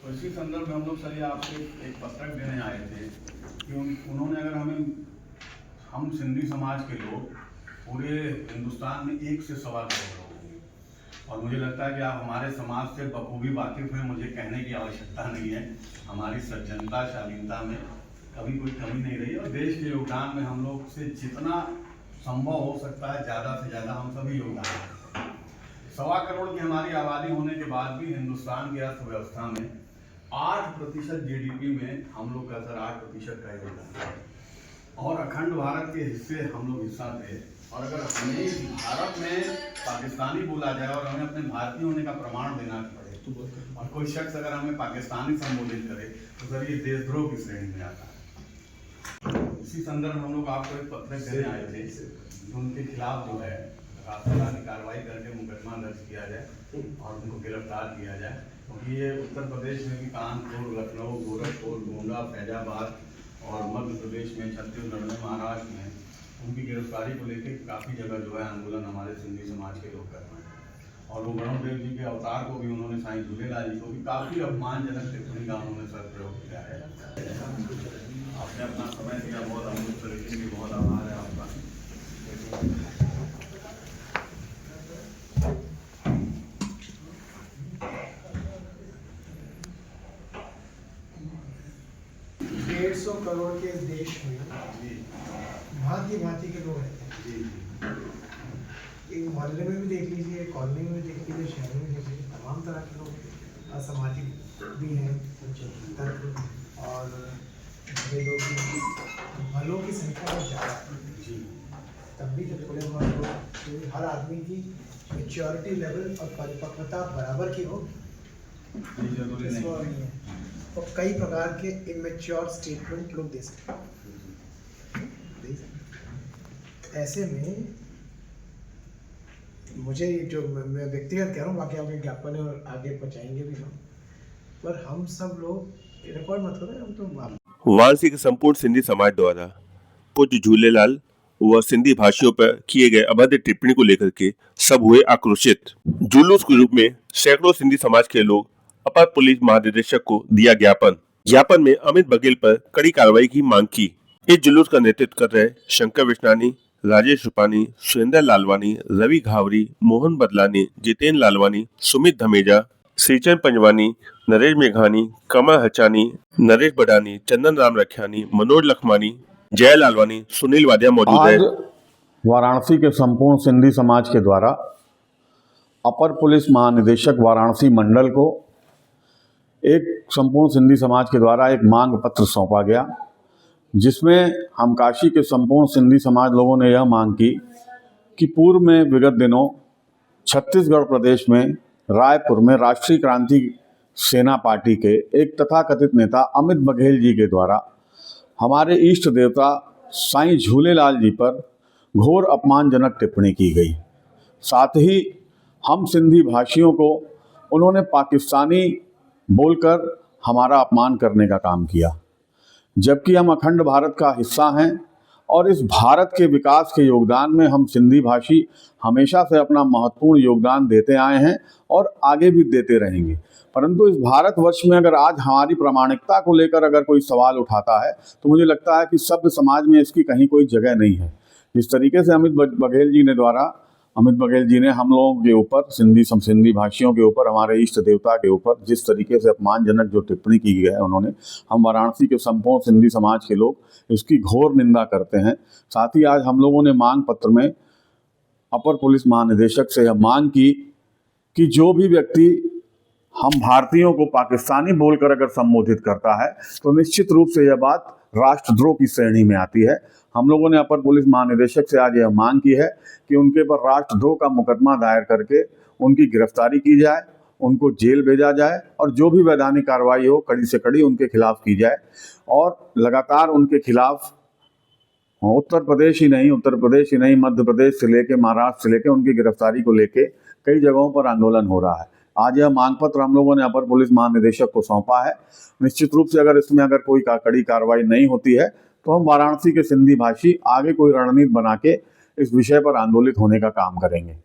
तो इसी संदर्भ में हम लोग सर आपसे एक पत्रक देने आए थे कि उन्होंने अगर हम सिंधी समाज के लोग पूरे हिंदुस्तान में 1 से सवा करोड़ लोग होंगे, और मुझे लगता है कि आप हमारे समाज से बखूबी वाकिफ हैं, मुझे कहने की आवश्यकता नहीं है। हमारी सज्जनता शालीनता में कभी कोई कमी नहीं रही, और देश के योगदान में हम लोग से जितना संभव हो सकता है ज़्यादा से ज़्यादा हम सभी योगदान करते हैं। 1.25 करोड़ की हमारी आबादी होने के बाद भी हिंदुस्तान की अर्थव्यवस्था में 8% GDP में हम लोग का सर 8% का योगदान है, और अखंड भारत के हिस्से हम लोग हिस्सा थे। और अगर हमें भारत में पाकिस्तानी बोला जाए और हमें अपने भारतीय होने का प्रमाण देना पड़े, और कोई शख्स अगर हमें पाकिस्तानी संबोधित करे, तो सर ये देशद्रोह की श्रेणी में आता है। इसी संदर्भ में हम लोग आपको एक पत्र देने आए थे कि उनके खिलाफ जो है राष्ट्रपति की कार्रवाई करके मुकदमा दर्ज किया जाए और उनको गिरफ्तार किया जाए, क्योंकि ये उत्तर प्रदेश में भी कानपुर, लखनऊ, गोरखपुर, गोंडा, फैजाबाद और मध्य प्रदेश में, छत्तीसगढ़ में, महाराष्ट्र में उनकी गिरफ्तारी को लेकर काफ़ी जगह जो है आंदोलन हमारे सिंधी समाज के लोग कर रहे हैं। और वो गणदेव जी के अवतार को भी उन्होंने साईं झूलेलाल जी को भी काफ़ी अपमानजनक टिप्पणी का उन्होंने सर प्रयोग किया है। आपने अपना समय दिया, बहुत अमूल्य तरीके की, बहुत आभार है आपका। 150 करोड़ के इस देश में भांति भांति के लोग रहते हैं। एक मोहल्ले में भी देख लीजिए, कॉलोनी में भी देख लीजिए, शहर में देख लीजिए, तमाम तरह के लोग असामाजिक भी हैं और बड़े लोग भी। भलों की संख्या बहुत ज़्यादा है, तब भी जब थोड़े बहुत लोग, तो हर आदमी की मेच्योरिटी लेवल और परिपक्वता बराबर की हो जरूरी नहीं है, और कई प्रकार के इमेच्योर स्टेटमेंट लोग दे सकते हैं। ऐसे में मुझे जो मैं व्यक्तिगत कह रहा हूँ, बाकी आपके ज्ञापन है और आगे पहुँचाएंगे भी हम, पर हम सब लोग रिकॉर्ड मत करो, हम तो वाराणसी के संपूर्ण सिंधी समाज द्वारा पूज्य झूलेलाल व सिंधी भाषियों पर किए गए अभद्र टिप्पणी को लेकर के सब हुए आक्रोशित। जुलूस के रूप में सैकड़ों सिंधी समाज के लोग अपर पुलिस महानिदेशक को दिया ज्ञापन में अमित बघेल पर कड़ी कार्रवाई की मांग की। इस जुलूस का नेतृत्व कर रहे शंकर विश्नानी, राजेश रूपानी, सुरेंद्र लालवानी, रवि घावरी, मोहन बदलानी, जितेंद्र लालवानी, सुमित धमेजा, श्रीचंद पंजवानी, नरेश मेघानी, कमल हचानी, नरेश बडानी, चंदन राम रखियानी, मनोज लखमानी, जय लालवानी, सुनील वादिया मौजूद है। वाराणसी के संपूर्ण सिंधी समाज के द्वारा अपर पुलिस महानिदेशक वाराणसी मंडल को एक संपूर्ण सिंधी समाज के द्वारा एक मांग पत्र सौंपा गया, जिसमें हम काशी के संपूर्ण सिंधी समाज लोगों ने यह मांग की कि पूर्व में विगत दिनों छत्तीसगढ़ प्रदेश में रायपुर में राष्ट्रीय क्रांति सेना पार्टी के एक तथाकथित नेता अमित बघेल जी के द्वारा हमारे इष्ट देवता साईं झूलेलाल जी पर घोर अपमानजनक टिप्पणी की गई। साथ ही हम सिंधी भाषियों को उन्होंने पाकिस्तानी बोलकर हमारा अपमान करने का काम किया, जबकि हम अखंड भारत का हिस्सा हैं और इस भारत के विकास के योगदान में हम सिंधी भाषी हमेशा से अपना महत्वपूर्ण योगदान देते आए हैं और आगे भी देते रहेंगे। परंतु इस भारतवर्ष में अगर आज हमारी प्रामाणिकता को लेकर अगर कोई सवाल उठाता है, तो मुझे लगता है कि सभ्य समाज में इसकी कहीं कोई जगह नहीं है। जिस तरीके से अमित बघेल जी ने हम लोगों के ऊपर, सिंधी भाषियों के ऊपर, हमारे इष्ट देवता के ऊपर जिस तरीके से अपमानजनक जो टिप्पणी की गई है उन्होंने, हम वाराणसी के संपूर्ण सिंधी समाज के लोग इसकी घोर निंदा करते हैं। साथ ही आज हम लोगों ने मांग पत्र में अपर पुलिस महानिदेशक से यह मांग की कि जो भी व्यक्ति हम भारतीयों को पाकिस्तानी बोलकर अगर संबोधित करता है, तो निश्चित रूप से यह बात राष्ट्रद्रोह की श्रेणी में आती है। हम लोगों ने अपर पुलिस महानिदेशक से आज यह मांग की है कि उनके पर राष्ट्रद्रोह का मुकदमा दायर करके उनकी गिरफ्तारी की जाए, उनको जेल भेजा जाए और जो भी वैधानिक कार्रवाई हो कड़ी से कड़ी उनके खिलाफ की जाए। और लगातार उनके खिलाफ उत्तर प्रदेश ही नहीं, मध्य प्रदेश से लेके महाराष्ट्र से लेके उनकी गिरफ्तारी को लेके कई जगहों पर आंदोलन हो रहा है। आज यह मांग पत्र हम लोगों ने अपर पुलिस महानिदेशक को सौंपा है। निश्चित रूप से अगर इसमें कोई कड़ी कार्रवाई नहीं होती है, तो हम वाराणसी के सिंधी भाषी आगे कोई रणनीति बना के इस विषय पर आंदोलित होने का काम करेंगे।